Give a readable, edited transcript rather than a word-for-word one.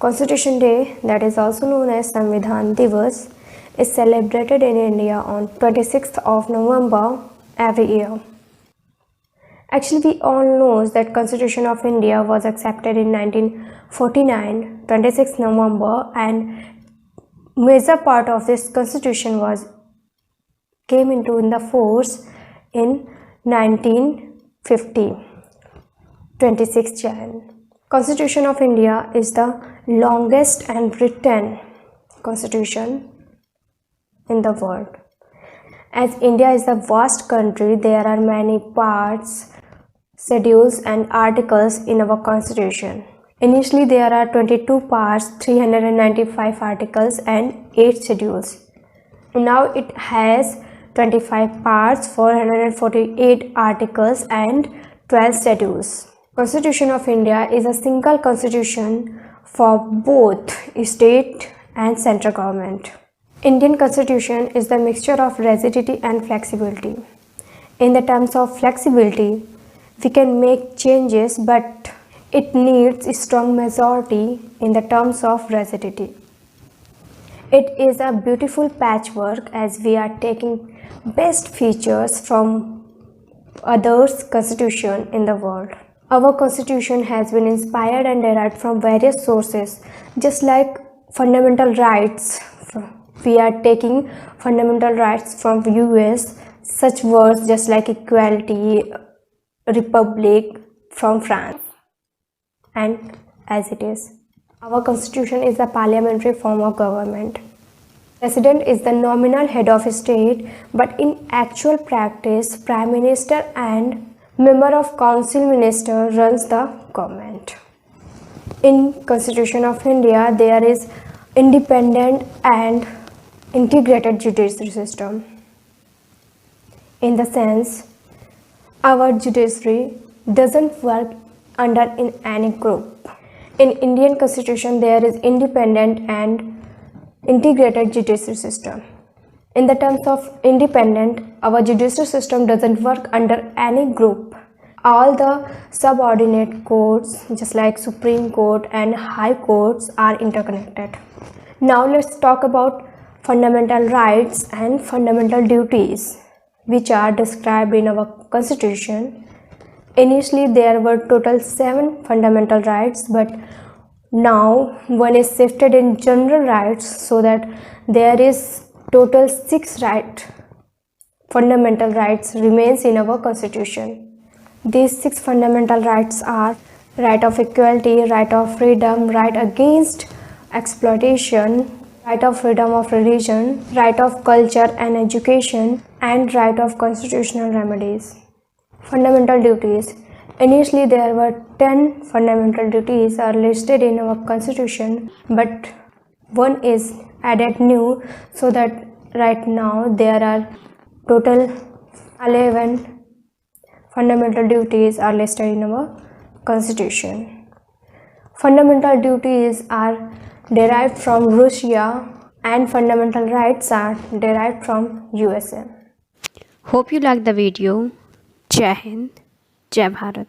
Constitution Day, that is also known as Samvidhan Divas, is celebrated in India on 26th of November every year. Actually, we all know that Constitution of India was accepted in 1949, 26th November, and major part of this constitution came into in the force in 1950, 26 Jan. Constitution of India is the longest and written constitution in the world. As India is a vast country, there are many parts, schedules and articles in our constitution. Initially, there are 22 parts, 395 articles and 8 schedules. Now it has 25 parts, 448 articles and 12 schedules. Constitution of India is a single constitution for both state and central government. Indian constitution is the mixture of rigidity and flexibility. In the terms of flexibility, we can make changes, but it needs a strong majority in the terms of rigidity. It is a beautiful patchwork as we are taking best features from others' constitution in the world. Our constitution has been inspired and derived from various sources, just like fundamental rights. We are taking fundamental rights from US, such words just like equality, republic from France, and as it is. Our constitution is a parliamentary form of government. President is the nominal head of state, but in actual practice, Prime Minister and member of council minister runs the government. In Constitution of India, there is independent and integrated judiciary system. In the sense, our judiciary doesn't work under in any group. In Indian Constitution, there is independent and integrated judiciary system. In the terms of independent, our judicial system doesn't work under any group. All the subordinate courts, just like Supreme Court and High Courts, are interconnected. Now let's talk about fundamental rights and fundamental duties, which are described in our constitution. Initially, there were total 7 fundamental rights, but now one is shifted in general rights, so that there is total 6 fundamental rights remains in our constitution. These 6 fundamental rights are right of equality, right of freedom, right against exploitation, right of freedom of religion, right of culture and education, and right of constitutional remedies. Fundamental duties. Initially, there were 10 fundamental duties are listed in our constitution, but one is added new, so that right now there are total 11 fundamental duties are listed in our constitution. Fundamental duties are derived from Russia and fundamental rights are derived from USA. Hope you liked the video. Jai Hind, Jai Bharat.